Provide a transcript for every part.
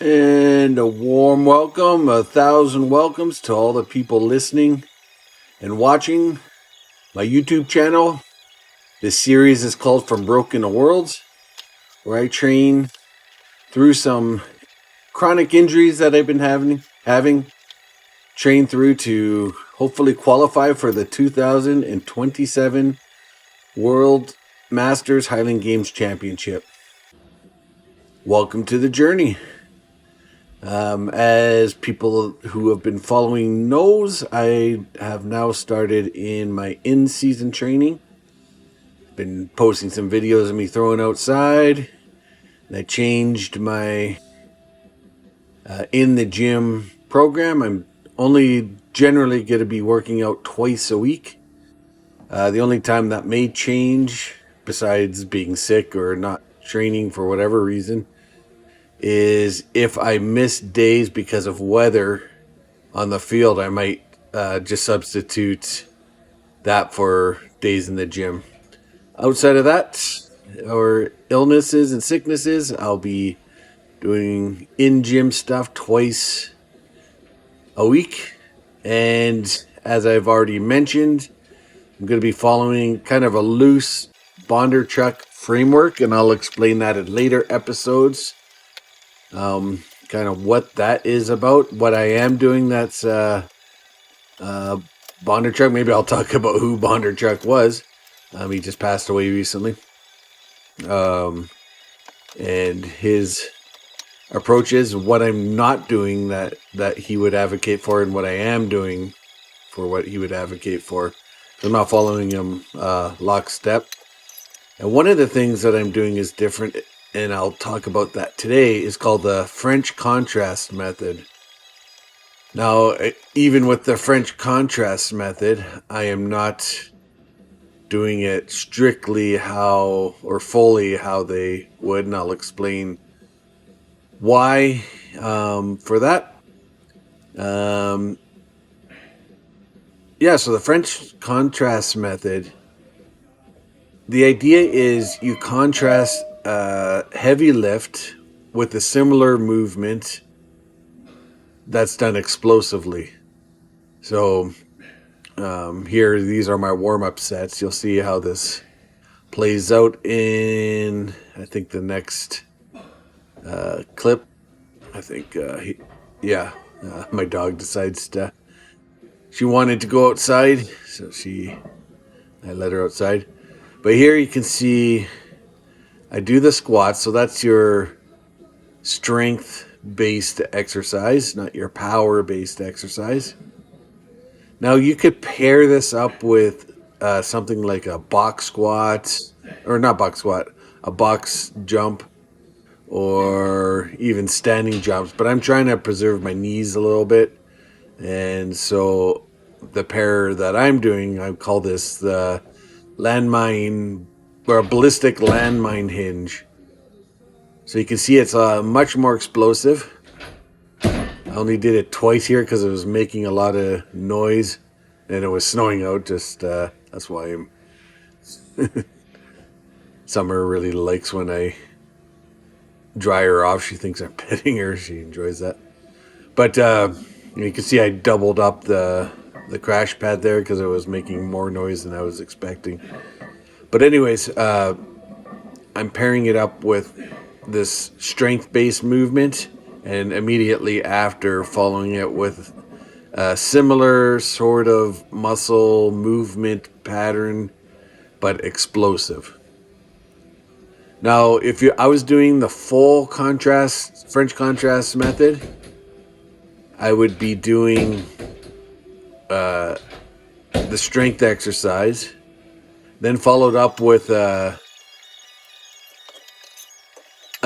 And a warm welcome, 1,000 welcomes to all the people listening and watching my YouTube channel. This series is called From Broken to Worlds, where I train through some chronic injuries that I've been having, train through to hopefully qualify for the 2027 World Masters Highland Games Championship. Welcome to the journey. As people who have been following knows, I have now started in my in-season training. Been posting some videos of me throwing outside. And I changed my in the gym program. I'm only generally going to be working out twice a week. The only time that may change, besides being sick or not training for whatever reason, is if I miss days because of weather on the field, I might just substitute that for days in the gym. Outside of that, or illnesses and sicknesses, I'll be doing in-gym stuff twice a week. And as I've already mentioned, I'm going to be following kind of a loose Bondarchuk framework, and I'll explain that in later episodes. Kind of what that is about, what I am doing. That's Bondarchuk. Maybe I'll talk about who Bondarchuk was. He just passed away recently. And his approaches, what I'm not doing that he would advocate for, and what I am doing for what he would advocate for. I'm not following him lockstep. And one of the things that I'm doing is different, and I'll talk about that today, is called the French contrast method. Now, even with the French contrast method, I am not doing it strictly how, or fully how they would, and I'll explain why for that. So the French contrast method, the idea is you contrast heavy lift with a similar movement that's done explosively. So here, these are my warm-up sets. You'll see how this plays out in, I think, the next clip. I think, my dog decides she wanted to go outside, so I let her outside. But here you can see I do the squats, so that's your strength-based exercise, not your power-based exercise. Now you could pair this up with something like a box squat, or not box squat, a box jump, or even standing jumps. But I'm trying to preserve my knees a little bit, and so the pair that I'm doing, I call this the landmine, or a ballistic landmine hinge. So you can see it's much more explosive. I only did it twice here because it was making a lot of noise and it was snowing out. Just that's why Summer really likes when I dry her off. She thinks I'm petting her. She enjoys that. But you can see I doubled up the crash pad there because it was making more noise than I was expecting. But anyways, I'm pairing it up with this strength-based movement, and immediately after following it with a similar sort of muscle movement pattern, but explosive. Now, if I was doing the full contrast, French contrast method, I would be doing the strength exercise, then followed up with a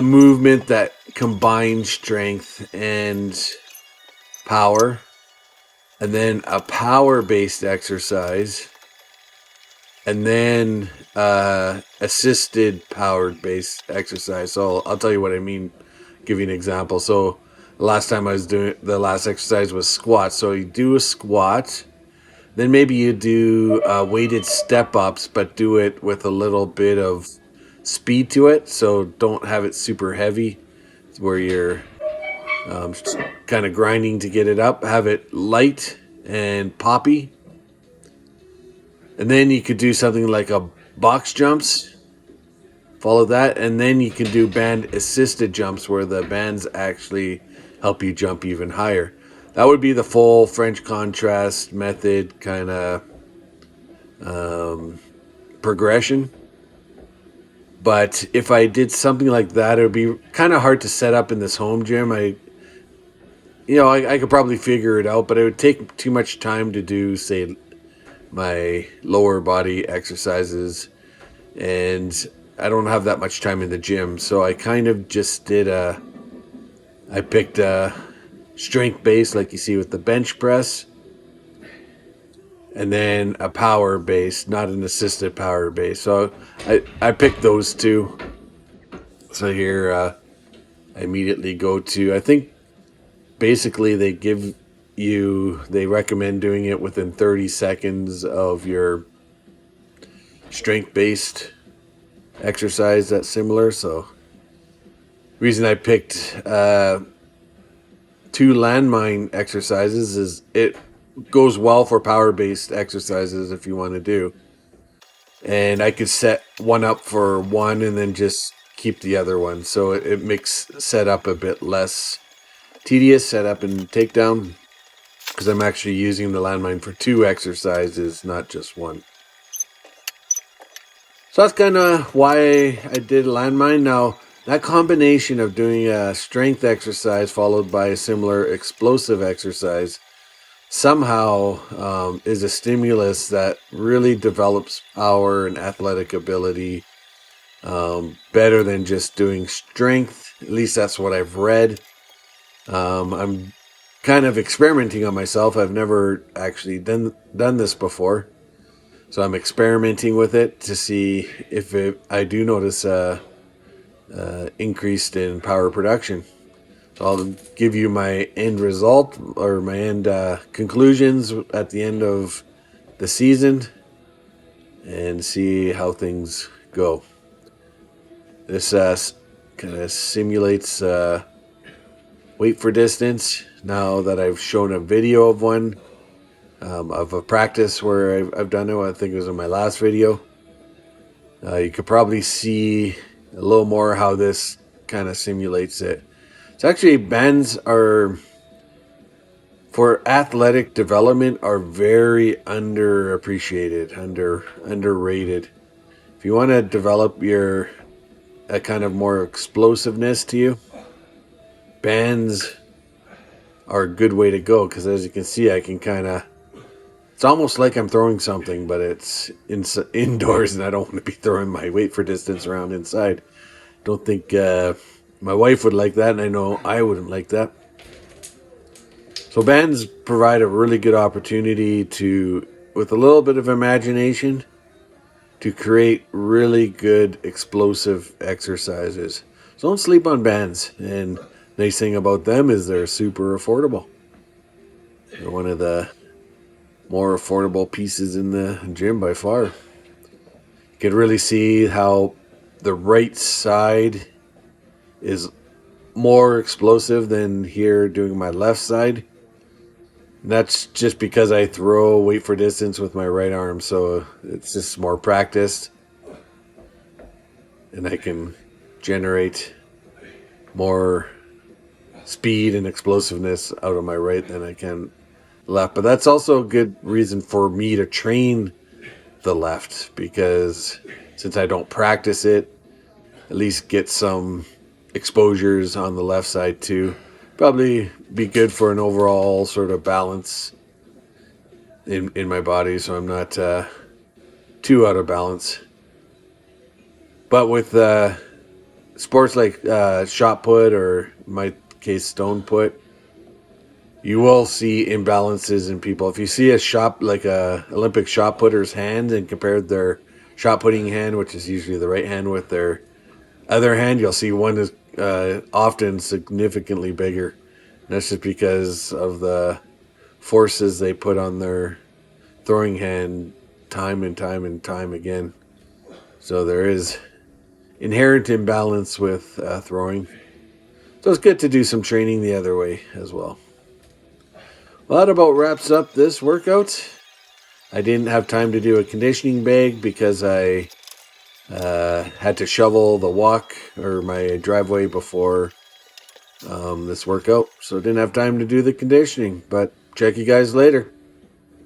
movement that combines strength and power, and then a power-based exercise, and then assisted power-based exercise. So I'll tell you what I mean, give you an example. So the last exercise was squat. So you do a squat, then maybe you do weighted step-ups, but do it with a little bit of speed to it. So don't have it super heavy, where you're Just kind of grinding to get it up, have it light and poppy. And then you could do something like a box jumps, follow that, and then you can do band assisted jumps where the bands actually help you jump even higher. That would be the full French contrast method kind of progression. But if I did something like that, it would be kind of hard to set up in this home gym. I could probably figure it out, but it would take too much time to do, say, my lower body exercises, and I don't have that much time in the gym. So I kind of just I picked a strength base like you see with the bench press, and then a power base, not an assisted power base. So I picked those two. So here I immediately go to, I think basically they recommend doing it within 30 seconds of your strength based exercise that's similar. So the reason I picked 2 landmine exercises is it goes well for power based exercises if you want to do, and I could set one up for one and then just keep the other one, so it makes setup a bit less tedious, setup and takedown, because I'm actually using the landmine for 2 exercises, not just one. So that's kind of why I did landmine. Now, that combination of doing a strength exercise followed by a similar explosive exercise somehow is a stimulus that really develops power and athletic ability better than just doing strength. At least that's what I've read. I'm kind of experimenting on myself. I've never actually done this before. So I'm experimenting with it to see if I do notice increased in power production. So I'll give you my end result or my end conclusions at the end of the season and see how things go. This kind of simulates weight for distance. Now that I've shown a video of one, of a practice where I've done it, I think it was in my last video. You could probably see a little more how this kind of simulates it. It's actually, bands are, for athletic development, are very underappreciated, underrated. If you want to develop a kind of more explosiveness to you, bands are a good way to go, because as you can see, I can kind of, it's almost like I'm throwing something, but it's indoors, and I don't want to be throwing my weight for distance around inside. Don't think my wife would like that, and I know I wouldn't like that. So bands provide a really good opportunity to, with a little bit of imagination, to create really good explosive exercises. So don't sleep on bands. And nice thing about them is they're super affordable. They're one of the more affordable pieces in the gym by far. You can really see how the right side is more explosive than here doing my left side. And that's just because I throw weight for distance with my right arm, so it's just more practiced, and I can generate more speed and explosiveness out of my right than I can left. But that's also a good reason for me to train the left, because since I don't practice it, at least get some exposures on the left side too. Probably be good for an overall sort of balance in my body, so I'm not too out of balance. But with sports like shot put, or in my case stone put, you will see imbalances in people. If you see like a Olympic shot putter's hand and compare their shot putting hand, which is usually the right hand, with their other hand, you'll see one is often significantly bigger. And that's just because of the forces they put on their throwing hand time and time and time again. So there is inherent imbalance with throwing. So it's good to do some training the other way as well. Well, that about wraps up this workout. I didn't have time to do a conditioning bag because I had to shovel the walk or my driveway before this workout. So I didn't have time to do the conditioning. But check you guys later.